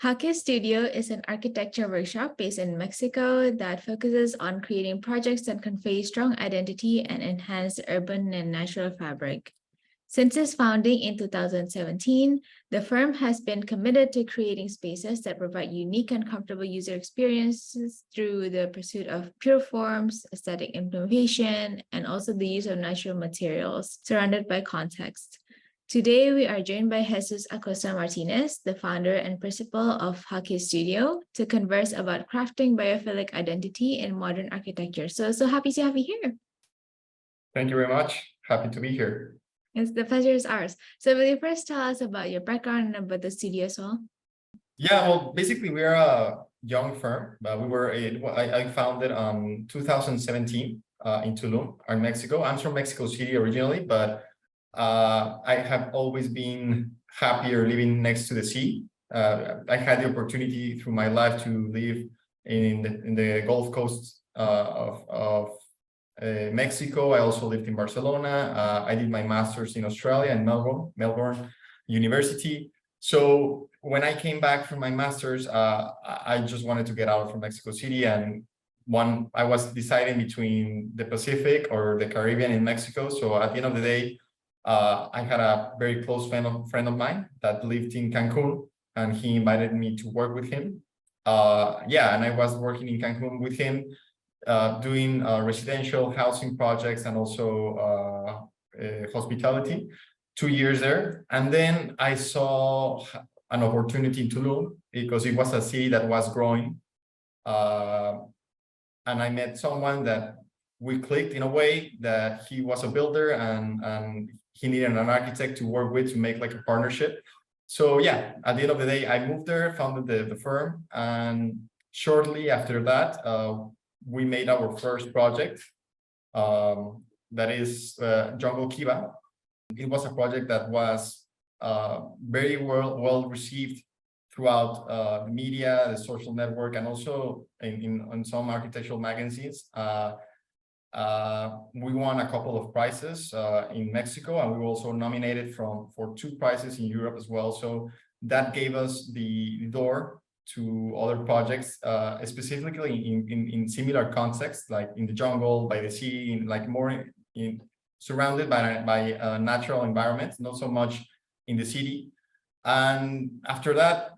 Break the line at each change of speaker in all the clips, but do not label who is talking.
Jaque Studio is an architecture workshop based in Mexico that focuses on creating projects that convey strong identity and enhance the urban and natural fabric. Since its founding in 2017, the firm has been committed to creating spaces that provide unique and comfortable user experiences through the pursuit of pure forms, aesthetic implementation, and also the use of natural materials surrounded by context. Today, we are joined by Jesús Acosta Martinez, the founder and principal of Jaque Studio, to converse about crafting biophilic identity in modern architecture. So happy to have you here.
Thank you very much. Happy to be here.
It's the pleasure is ours. So will you first tell us about your background and about the studio as well?
Yeah, well, basically we're a young firm, but I founded 2017 in Tulum, in Mexico. I'm from Mexico City originally, but I have always been happier living next to the sea. I had the opportunity through my life to live in the Gulf Coast of Mexico. I also lived in Barcelona. I did my master's in Australia in Melbourne University. So when I came back from my master's, I just wanted to get out from Mexico City, and I was deciding between the Pacific or the Caribbean in Mexico. So at the end of the day, I had a very close friend of mine that lived in Cancun, and he invited me to work with him. And I was working in Cancun with him, doing residential housing projects and also hospitality. 2 years there, and then I saw an opportunity in Tulum because it was a city that was growing, and I met someone that we clicked in a way that he was a builder and he needed an architect to work with to make like a partnership. So yeah, at the end of the day, I moved there, founded the firm, and shortly after that, we made our first project, that is Jungle Kiva. It was a project that was very well received throughout the media, the social network, and also in some architectural magazines. We won a couple of prizes in Mexico, and we were also nominated for 2 prizes in Europe as well. So that gave us the door to other projects, specifically in similar contexts, like in the jungle, by the sea, surrounded by natural environments, not so much in the city. And after that,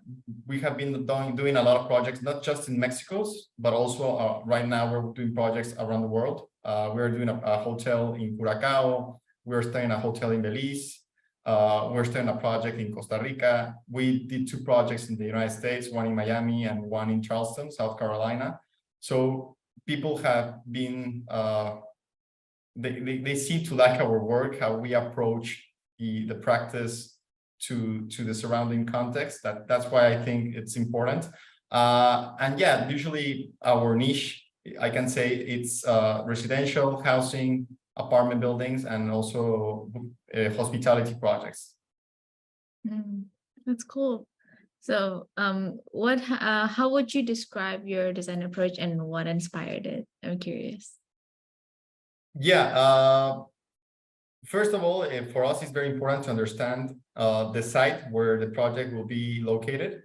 we have been doing a lot of projects, not just in Mexico, but also right now we're doing projects around the world. We're doing a hotel in Curacao. We're starting a hotel in Belize. We're starting a project in Costa Rica. We did 2 projects in the United States, one in Miami and one in Charleston, South Carolina. So people have been they seem to like our work, how we approach the practice to the surrounding context. That's why I think it's important. And yeah, usually our niche, I can say it's residential housing, apartment buildings, and also hospitality projects.
That's cool. So how would you describe your design approach and what inspired it? I'm curious.
Yeah, first of all, for us, it's very important to understand the site where the project will be located,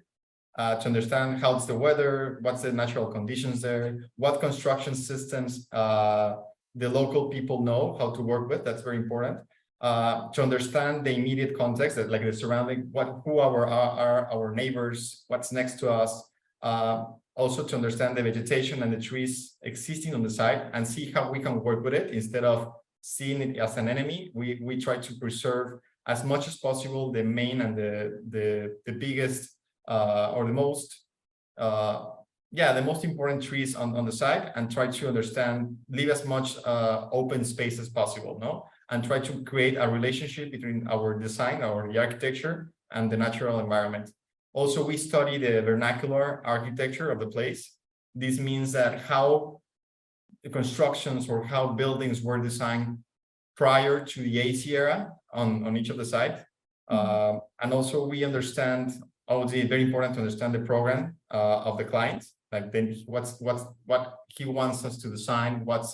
to understand how's the weather, what's the natural conditions there, what construction systems the local people know how to work with. That's very important. To understand the immediate context, that like the surrounding, who are our neighbors, what's next to us. Also to understand the vegetation and the trees existing on the site and see how we can work with it instead of seeing it as an enemy. We try to preserve as much as possible the main and the biggest or the most the most important trees on the site, and try to leave as much open space as possible, and try to create a relationship between our design or the architecture and the natural environment. Also, we study the vernacular architecture of the place. This means that how the constructions or how buildings were designed prior to the AC era on each of the sites. And also we understand, it's very important to understand the program of the client, like then what he wants us to design, what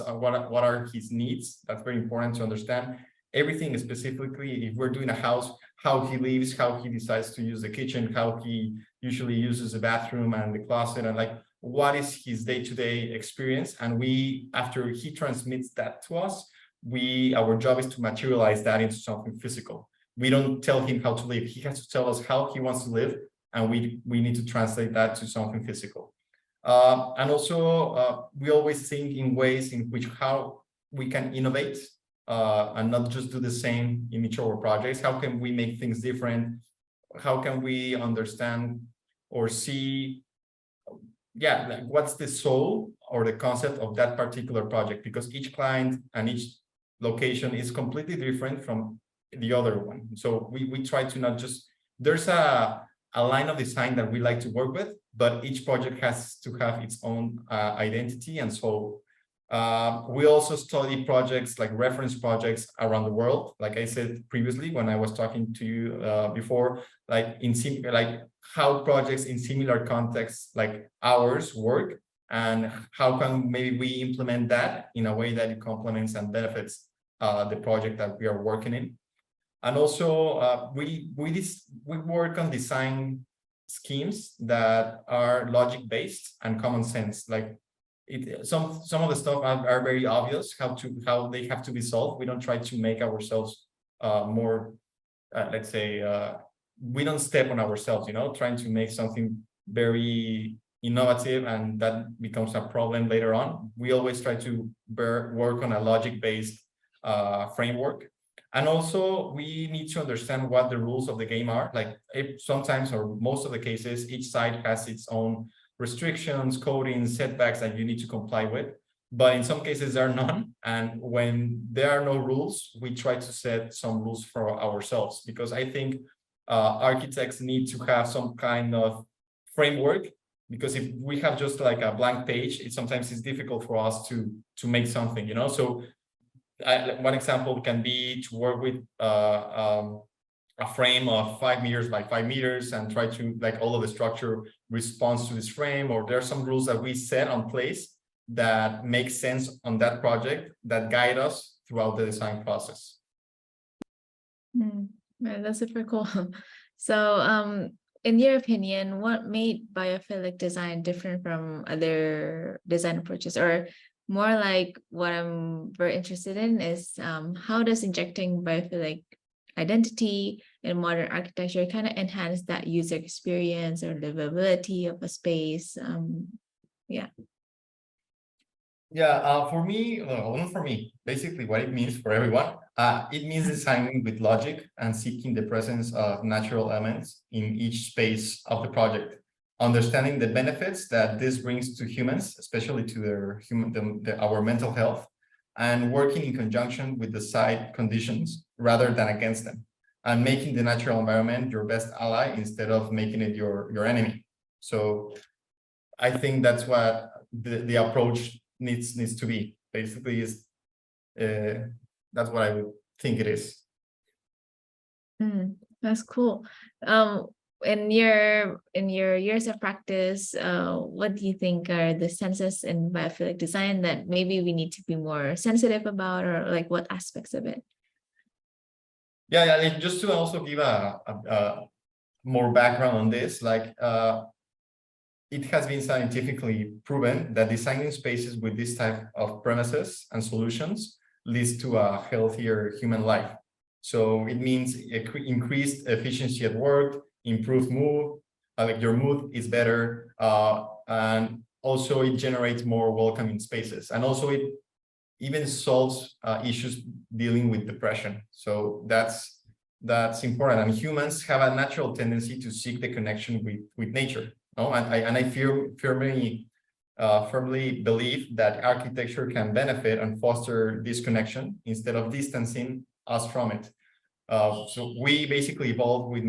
are his needs. That's very important to understand. everything specifically, if we're doing a house, how he lives, how he decides to use the kitchen, how he usually uses the bathroom and the closet, and like what is his day-to-day experience. And we, after he transmits that to us, our job is to materialize that into something physical. We don't tell him how to live. He has to tell us how he wants to live, and we need to translate that to something physical. And also, we always think in ways in which how we can innovate and not just do the same in each of our projects. How can we make things different? How can we understand or see, like what's the soul or the concept of that particular project? Because each client and each location is completely different from the other one. So we try to not just, there's a line of design that we like to work with, but each project has to have its own identity and soul. We also study projects like reference projects around the world. Like I said previously, when I was talking to you before, like how projects in similar contexts like ours work, and how can maybe we implement that in a way that it complements and benefits the project that we are working in. And also we work on design schemes that are logic based and common sense. Like some of the stuff are very obvious how they have to be solved. We don't try to make ourselves more let's say we don't step on ourselves, trying to make something very innovative and that becomes a problem later on. We always try to work on a logic based framework. And also we need to understand what the rules of the game are. Like sometimes, or most of the cases, each side has its own restrictions, coding, setbacks that you need to comply with. But in some cases there are none. And when there are no rules, we try to set some rules for ourselves, because I think architects need to have some kind of framework, because if we have just like a blank page, sometimes it's difficult for us to make something, So one example can be to work with a frame of 5 meters by 5 meters and try to, like, all of the structure responds to this frame, or there are some rules that we set on place that make sense on that project that guide us throughout the design process.
Yeah, that's super cool. So in your opinion, what made biophilic design different from other design approaches? Or more like what I'm very interested in is how does injecting biophilic identity in modern architecture kind of enhance that user experience or livability of a space?
For me, not for me, basically what it means for everyone, it means designing with logic and seeking the presence of natural elements in each space of the project, understanding the benefits that this brings to humans, especially to our mental health, and working in conjunction with the site conditions rather than against them, and making the natural environment your best ally instead of making it your enemy. So I think that's what the approach needs to be. Basically, is that's what I would think it is.
That's cool. In your years of practice, what do you think are the senses in biophilic design that maybe we need to be more sensitive about, or like what aspects of it?
Yeah, just to also give a more background on this, like it has been scientifically proven that designing spaces with this type of premises and solutions leads to a healthier human life. So it means increased efficiency at work, improved mood, like your mood is better, and also it generates more welcoming spaces, and also it even solves issues dealing with depression. So that's important, and humans have a natural tendency to seek the connection with nature. And I firmly believe that architecture can benefit and foster this connection instead of distancing us from it. So we basically evolved with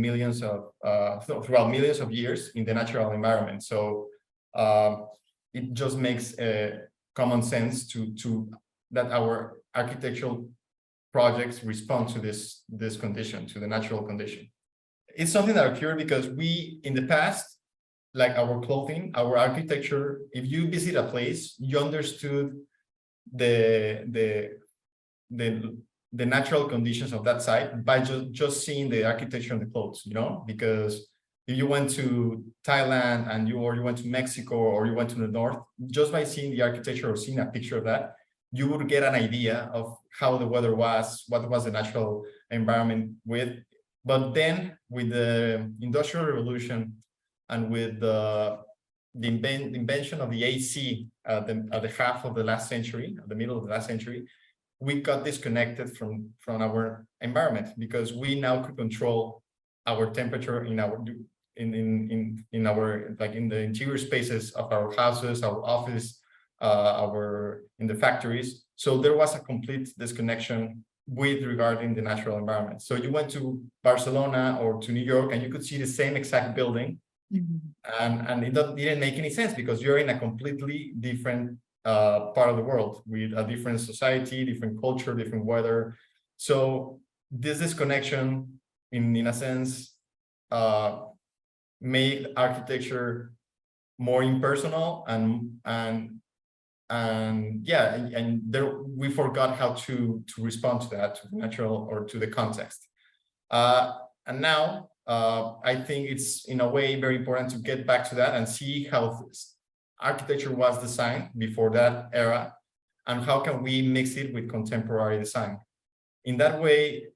throughout millions of years in the natural environment. So it just makes common sense to that our architectural projects respond to this condition, to the natural condition. It's something that occurred because we, in the past, like our clothing, our architecture, if you visit a place, you understood the the natural conditions of that site by just seeing the architecture and the clothes, you know, because if you went to Thailand and you went to Mexico or you went to the north, just by seeing the architecture or seeing a picture of that, you would get an idea of how the weather was, what was the natural environment with. But then with the Industrial Revolution and with the invention of the AC at the half of the last century, at the middle of the last century, we got disconnected from our environment because we now could control our temperature in our like in the interior spaces of our houses, our office, in the factories. So there was a complete disconnection with regarding the natural environment. So you went to Barcelona or to New York and you could see the same exact building, and it didn't make any sense because you're in a completely different part of the world with a different society, different culture, different weather. So this disconnection, in a sense, made architecture more impersonal, and yeah, and there we forgot how to respond to that, to the natural or to the context. And now I think it's in a way very important to get back to that and see how architecture was designed before that era, and how can we mix it with contemporary design. In that way,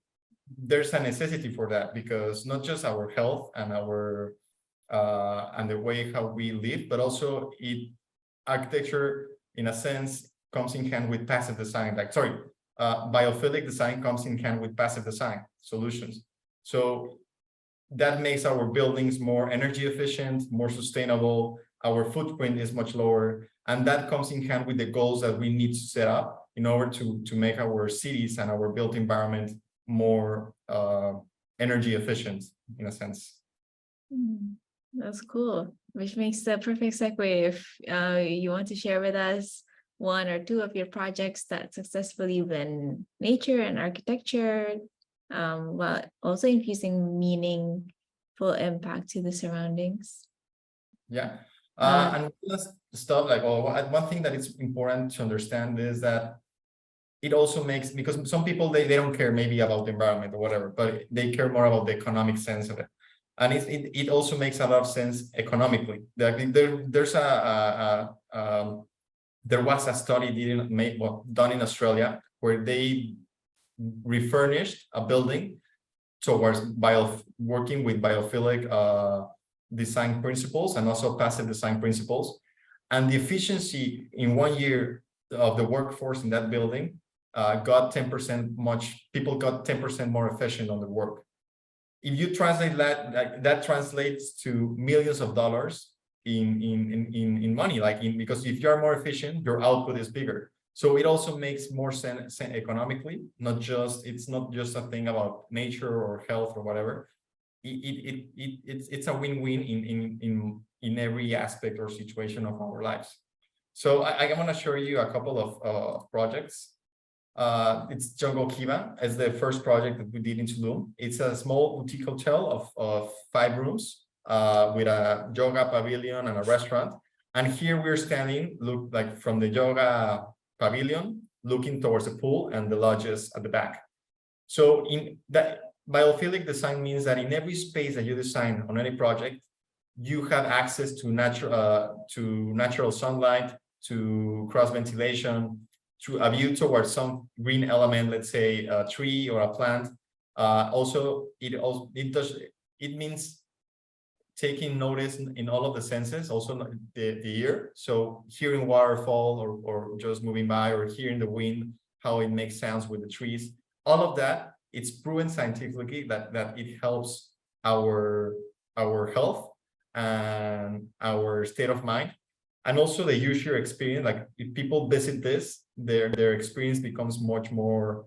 there's a necessity for that, because not just our health and our and the way how we live, but also architecture, in a sense, comes in hand with passive design. Biophilic design comes in hand with passive design solutions. So that makes our buildings more energy efficient, more sustainable. Our footprint is much lower, and that comes in hand with the goals that we need to set up in order to make our cities and our built environment more energy efficient, in a sense.
That's cool, which makes the perfect segue if you want to share with us one or two of your projects that successfully blend nature and architecture, while also infusing meaningful impact to the surroundings.
Yeah. And stuff like, one thing that is important to understand is that it also makes, because some people, they don't care maybe about the environment or whatever, but they care more about the economic sense of it. And it also makes a lot of sense economically. There was a study done in Australia where they refurnished a building towards working with biophilic design principles and also passive design principles. And the efficiency in 1 year of the workforce in that building got 10% people got 10% more efficient on the work. If you translate that translates to millions of dollars in money, because if you are more efficient, your output is bigger. So it also makes more sense economically. It's not just a thing about nature or health or whatever. It's a win-win in every aspect or situation of our lives. So I want to show you a couple of projects. It's Jungle Kiva. It's the first project that we did in Tulum. It's a small boutique hotel of 5 rooms with a yoga pavilion and a restaurant. And here we're standing, look like from the yoga pavilion, looking towards the pool and the lodges at the back. So in that, biophilic design means that in every space that you design on any project, you have access to natural sunlight, to cross ventilation, to a view towards some green element, let's say a tree or a plant. It means taking notice in all of the senses, also the ear. So hearing waterfall or just moving by, or hearing the wind, how it makes sounds with the trees. All of that, it's proven scientifically that it helps our health and our state of mind. And also the user experience, like if people visit this, their experience becomes much more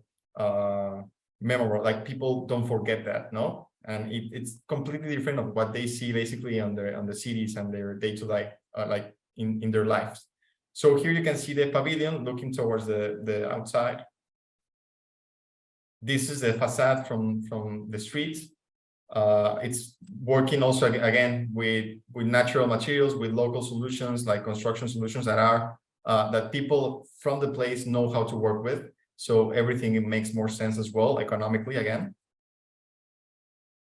memorable. Like people don't forget that, no? And it's completely different of what they see basically on the cities and their day-to-day, like in their lives. So here you can see the pavilion looking towards the outside. This is the facade from the street. It's working also again with natural materials, with local solutions like construction solutions that people from the place know how to work with. So everything makes more sense as well, economically again.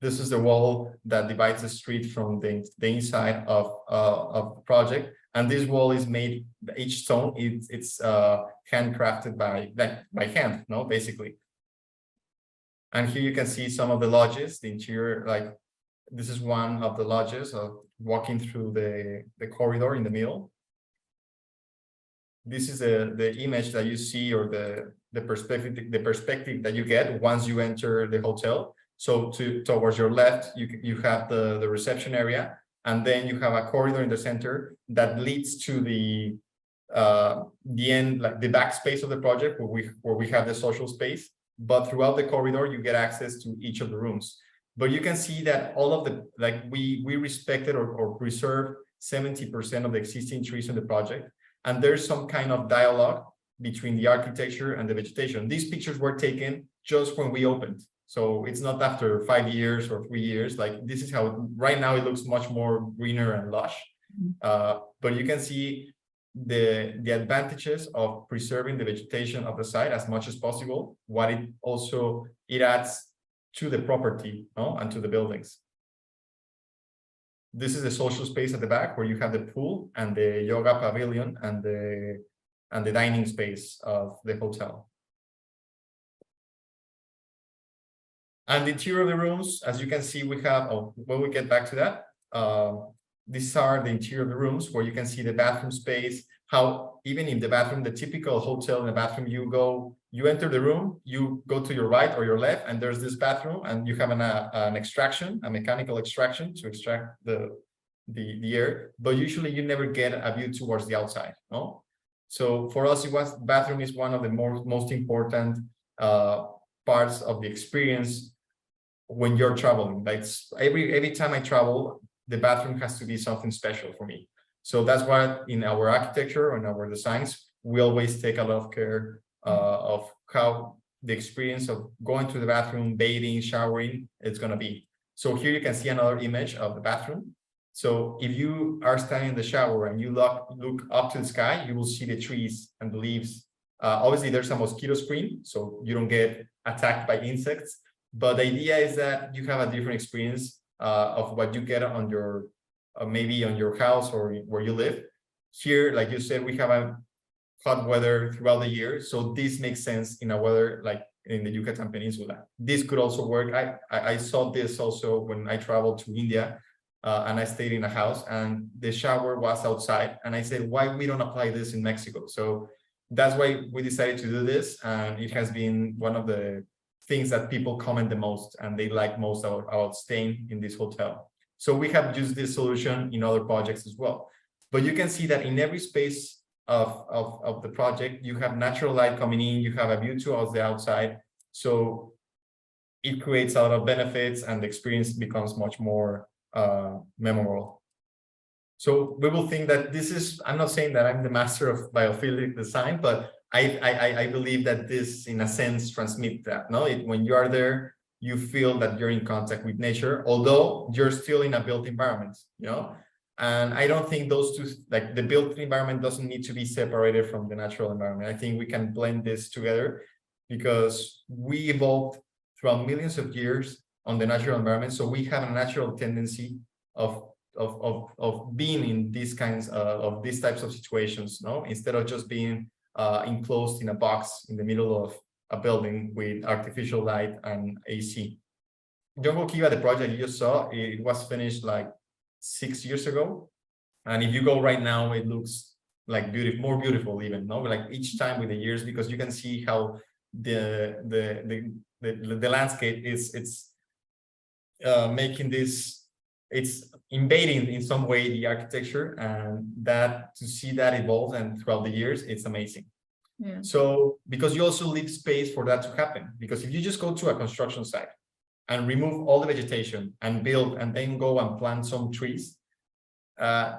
This is the wall that divides the street from the inside of the project. And this wall is made, each stone, it's handcrafted by hand, no, basically. And here you can see some of the lodges, the interior, like this is one of the lodges of walking through the corridor in the middle. This is the image that you see, or the perspective that you get once you enter the hotel. So towards your left, you have the reception area, and then you have a corridor in the center that leads to the end, like the backspace of the project, where we have the social space. But throughout the corridor, you get access to each of the rooms. But you can see that all of the, like we respected or preserved 70% of the existing trees in the project. And there's some kind of dialogue between the architecture and the vegetation. These pictures were taken just when we opened. So it's not after 5 years or 3 years. Like this is how, right now it looks much more greener and lush. But you can see the advantages of preserving the vegetation of the site as much as possible. What it adds to the property, no? And to the buildings. This is the social space at the back where you have the pool and the yoga pavilion and the dining space of the hotel. And the interior of the rooms, as you can see, we have, when we get back to that, these are the interior of the rooms where you can see the bathroom space, how even in the bathroom, the typical hotel in the bathroom, you enter the room, you go to your right or your left, and there's this bathroom, and you have an extraction, a mechanical extraction to extract the air, but usually you never get a view towards the outside, no? So for us, bathroom is one of the most important parts of the experience when you're traveling. Like every time I travel, the bathroom has to be something special for me. So that's why in our architecture and our designs, we always take a lot of care of how the experience of going to the bathroom, bathing, showering, it's going to be. So here you can see another image of the bathroom. So if you are standing in the shower and you look up to the sky, you will see the trees and the leaves. Obviously, there's a mosquito screen, so you don't get attacked by insects. But the idea is that you have a different experience of what you get on your maybe on your house or where you live. Here, like you said, we have a hot weather throughout the year, so this makes sense in a weather like in the Yucatan Peninsula. This could also work. I saw this also when I traveled to India, and I stayed in a house, and the shower was outside, and I said, why we don't apply this in Mexico? So that's why we decided to do this, and it has been one of the things that people comment the most and they like most about staying in this hotel. So we have used this solution in other projects as well. But you can see that in every space of the project, you have natural light coming in, you have a view towards the outside. So it creates a lot of benefits and the experience becomes much more memorable. So we will think that this is, I'm not saying that I'm the master of biophilic design, but I believe that this, in a sense, transmits that. No, when you are there, you feel that you're in contact with nature, although you're still in a built environment, you know? And I don't think those two, like the built environment doesn't need to be separated from the natural environment. I think we can blend this together because we evolved throughout millions of years on the natural environment. So we have a natural tendency of being in these kinds of these types of situations, no? Instead of just being enclosed in a box in the middle of a building with artificial light and AC. Jungle Kiva, the project you just saw, it was finished like 6 years ago. And if you go right now, it looks like beautiful, more beautiful even, no? Like each time with the years, because you can see how the landscape it's making this, it's invading in some way the architecture, and that to see that evolve and throughout the years, it's amazing. Yeah. So because you also leave space for that to happen, because if you just go to a construction site and remove all the vegetation and build and then go and plant some trees,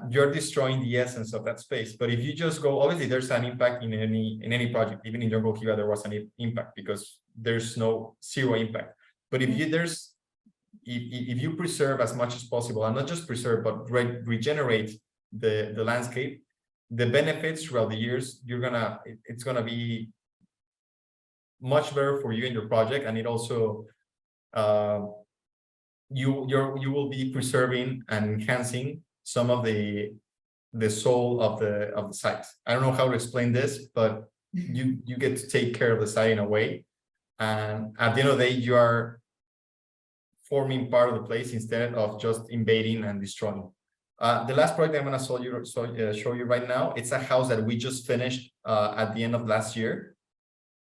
you're destroying the essence of that space. But if you just go, obviously there's an impact in any project. Even in Jungle Kiva there was an impact because there's no zero impact. But if if you preserve as much as possible, and not just preserve but regenerate the landscape, the benefits throughout the years, it's gonna be much better for you in your project, and it also you will be preserving and enhancing some of the soul of the site. I don't know how to explain this, but you get to take care of the site in a way, and at the end of the day, you are forming part of the place instead of just invading and destroying. The last project I'm going to show you right now, it's a house that we just finished at the end of last year.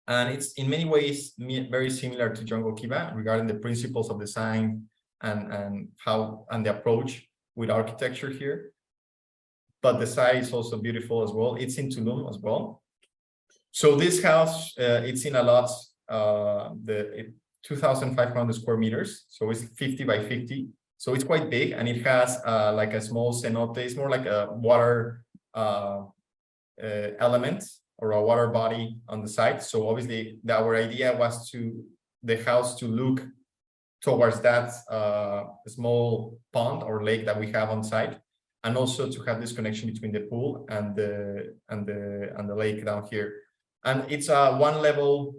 And it's in many ways very similar to Jungle Kiva regarding the principles of design and the approach with architecture here. But the site is also beautiful as well. It's in Tulum as well. So this house, it's in a lot, 2,500 square meters. So it's 50 by 50. So it's quite big, and it has like a small cenote. It's more like a water element or a water body on the side. So obviously our idea was the house to look towards that small pond or lake that we have on site, and also to have this connection between the pool and the lake down here. And it's a one level.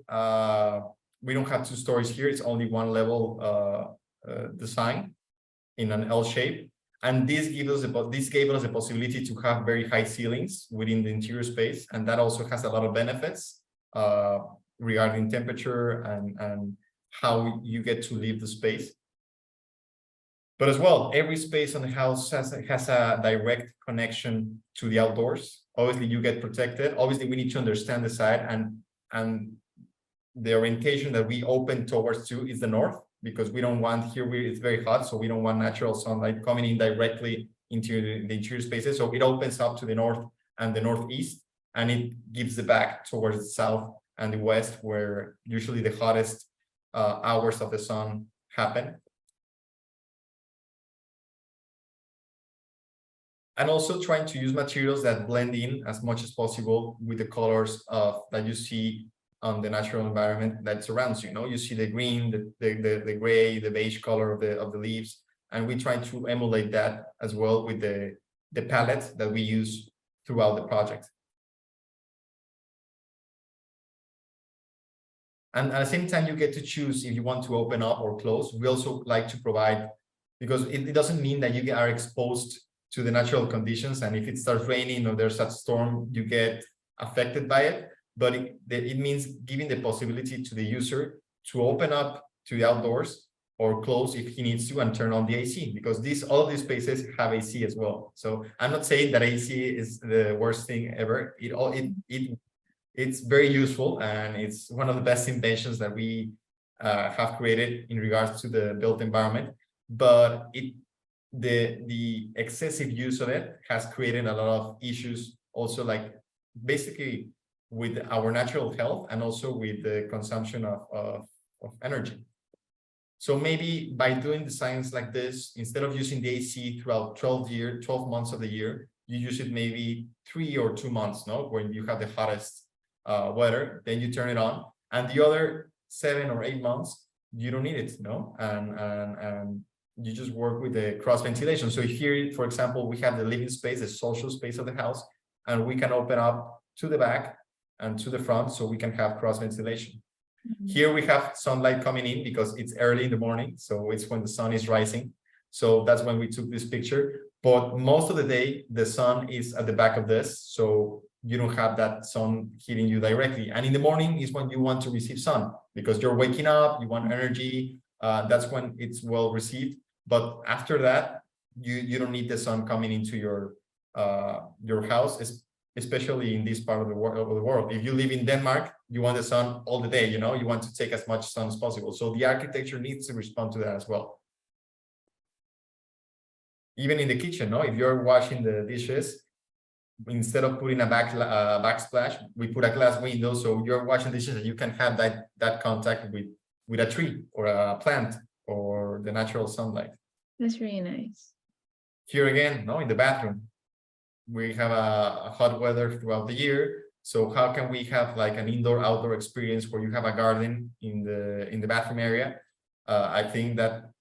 We don't have 2 stories here. It's only one level design in an L shape. And this gave us the possibility to have very high ceilings within the interior space. And that also has a lot of benefits regarding temperature and how you get to leave the space. But as well, every space on the house has a direct connection to the outdoors. Obviously, you get protected. Obviously, we need to understand the site, and the orientation that we open towards to is the north, because we don't want it's very hot, so we don't want natural sunlight coming in directly into the interior spaces. So it opens up to the north and the northeast, and it gives the back towards the south and the west, where usually the hottest hours of the sun happen. And also trying to use materials that blend in as much as possible with the colors that you see on the natural environment that surrounds you. You see the green, the gray, the beige color of the leaves, and we try to emulate that as well with the palette that we use throughout the project. And at the same time, you get to choose if you want to open up or close. We also like to provide, because it doesn't mean that you are exposed to the natural conditions, and if it starts raining or there's a storm, you get affected by it. But it means giving the possibility to the user to open up to the outdoors or close if he needs to, and turn on the AC, because all of these spaces have AC as well. So I'm not saying that AC is the worst thing ever. It's very useful, and it's one of the best inventions that we have created in regards to the built environment. But the excessive use of it has created a lot of issues, also, like basically with our natural health and also with the consumption of energy. So maybe by doing designs like this, instead of using the AC throughout 12 months of the year, you use it maybe 3 or 2 months, when you have the hottest weather, then you turn it on, and the other 7 or 8 months you don't need it, and you just work with the cross ventilation. So here, for example, we have the living space, the social space of the house, and we can open up to the back and to the front, so we can have cross ventilation. Mm-hmm. Here we have sunlight coming in because it's early in the morning, so it's when the sun is rising. So that's when we took this picture. But most of the day, the sun is at the back of this, so you don't have that sun hitting you directly. And in the morning is when you want to receive sun, because you're waking up, you want energy. That's when it's well received. But after that, you don't need the sun coming into your house, especially in this part of the world. If you live in Denmark, you want the sun all the day, you want to take as much sun as possible. So the architecture needs to respond to that as well. Even in the kitchen, if you're washing the dishes, instead of putting a backsplash, we put a glass window, so you're washing dishes and you can have that contact with a tree or a plant or the natural sunlight.
That's really nice.
Here again, in the bathroom, we have a hot weather throughout the year. So how can we have like an indoor-outdoor experience where you have a garden in the bathroom area? I think that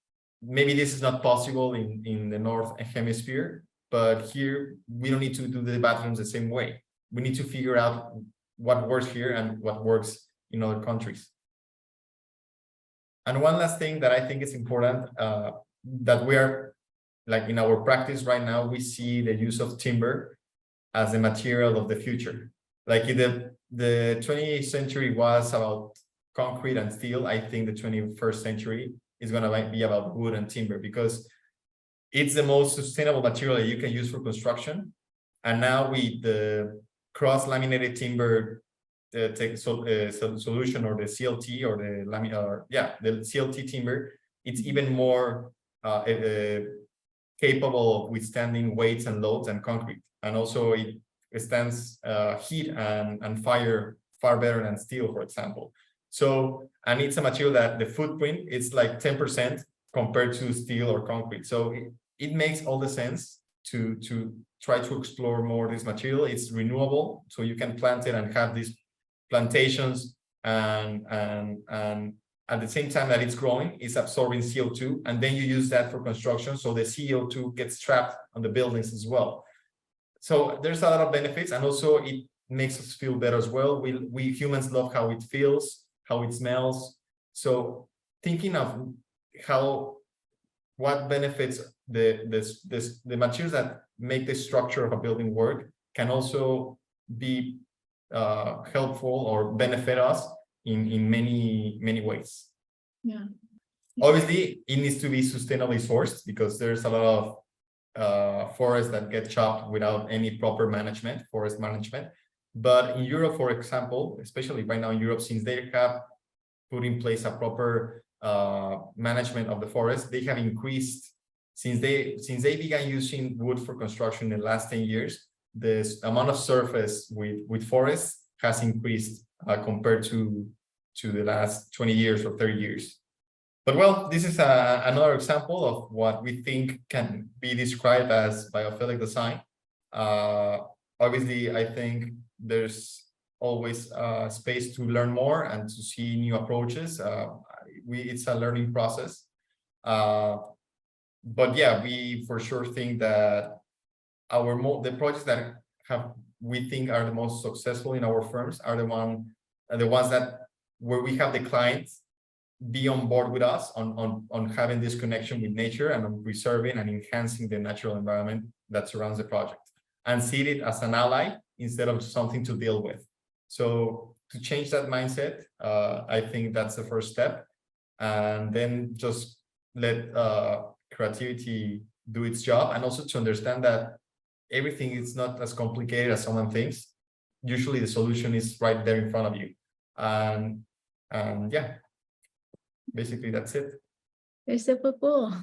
maybe this is not possible in the North Hemisphere, but here we don't need to do the bathrooms the same way. We need to figure out what works here and what works in other countries. And one last thing that I think is important, that we are, like in our practice right now, we see the use of timber as the material of the future. Like in the 20th century was about concrete and steel. I think the 21st century is going to be about wood and timber, because it's the most sustainable material that you can use for construction. And now with the cross-laminated timber solution, or the CLT, or the CLT timber, it's even more capable of withstanding weights and loads and concrete. And also it stands heat and fire far better than steel, for example. So, and it's a material that the footprint is like 10% compared to steel or concrete. So it makes all the sense to try to explore more this material. It's renewable, so you can plant it and have these plantations, and at the same time that it's growing, it's absorbing CO2, and then you use that for construction, so the CO2 gets trapped on the buildings as well. So there's a lot of benefits, and also it makes us feel better as well. We humans love how it feels, how it smells. So thinking of what benefits the materials that make the structure of a building work can also be helpful or benefit us in many ways.
Yeah.
Obviously, it needs to be sustainably sourced, because there's a lot of forests that get chopped without any proper forest management. But in Europe, for example, especially right now in Europe, since they have put in place a proper management of the forest, they have increased, since they began using wood for construction in the last 10 years, the amount of surface with forests has increased compared to the last 20 years or 30 years. But well, this is another example of what we think can be described as biophilic design. Obviously, I think there's always space to learn more and to see new approaches. It's a learning process. But yeah, we for sure think that the projects that we think are the most successful in our firms are the ones that where we have the clients be on board with us on having this connection with nature and on preserving and enhancing the natural environment that surrounds the project, and see it as an ally instead of something to deal with. So to change that mindset, I think that's the first step, and then just let creativity do its job, and also to understand that everything is not as complicated as someone thinks. Usually the solution is right there in front of you. And yeah, basically that's it.
It's super cool.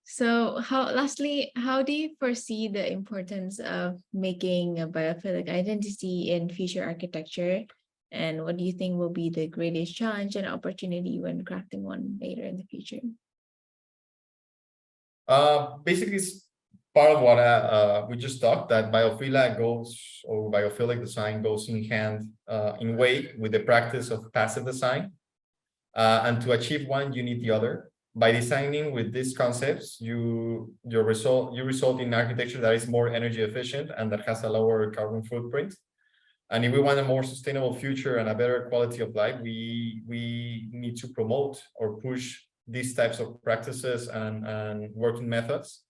So lastly, how do you foresee the importance of making a biophilic identity in future architecture? And what do you think will be the greatest challenge and opportunity when crafting one later in the future?
Basically, it's part of what we just talked, that biophilic design goes in hand in way with the practice of passive design. And to achieve one, you need the other. By designing with these concepts, you result in architecture that is more energy efficient and that has a lower carbon footprint. And if we want a more sustainable future and a better quality of life, we need to promote or push these types of practices and working methods.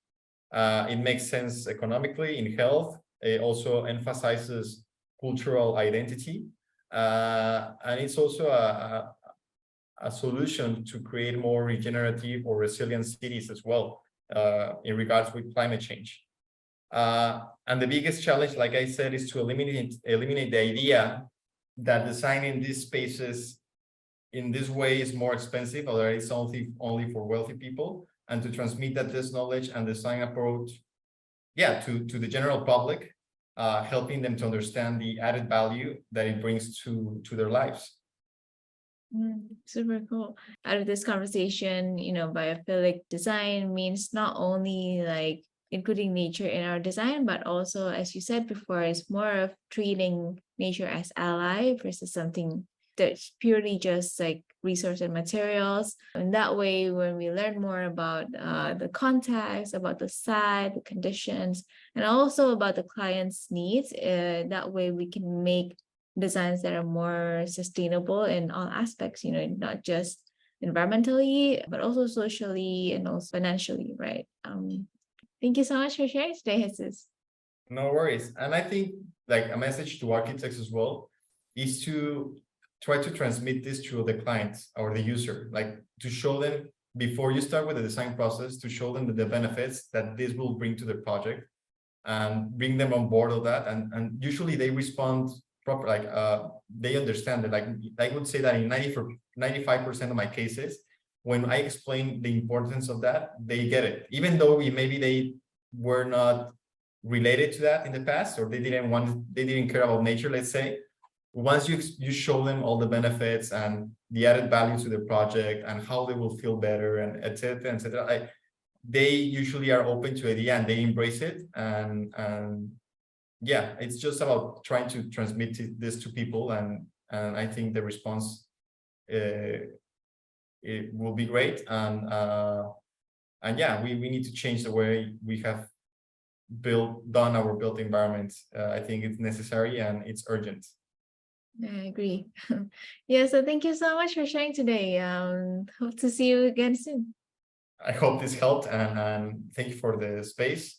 It makes sense economically, in health. It also emphasizes cultural identity. And it's also a solution to create more regenerative or resilient cities as well, in regards with climate change. And the biggest challenge, like I said, is to eliminate the idea that designing these spaces in this way is more expensive, or that it's only for wealthy people, and to transmit that this knowledge and design approach, to the general public, helping them to understand the added value that it brings to their lives.
Super cool. Out of this conversation, biophilic design means not only like including nature in our design, but also, as you said before, it's more of treating nature as ally versus something that's purely just like resource and materials. And that way, when we learn more about the context, about the site, the conditions, and also about the client's needs, that way we can make designs that are more sustainable in all aspects, not just environmentally, but also socially and also financially, right? Thank you so much for sharing today, Jesus.
No worries. And I think like a message to architects as well is to try to transmit this to the client or the user, like to show them before you start with the design process, to show them the benefits that this will bring to the project and bring them on board of that. And usually they respond proper, like they understand it. Like I would say that in 95% of my cases, when I explain the importance of that, they get it, even though maybe they were not related to that in the past, or they didn't care about nature, let's say. Once you show them all the benefits and the added value to the project and how they will feel better and etc., they usually are open to it, and they embrace it. And yeah, it's just about trying to transmit this to people, and I think the response it will be great. And yeah, we need to change the way we have done our built environment. I think it's necessary and it's urgent.
I agree. Yeah, so thank you so much for sharing today. Hope to see you again soon.
I hope this helped, and thank you for the space.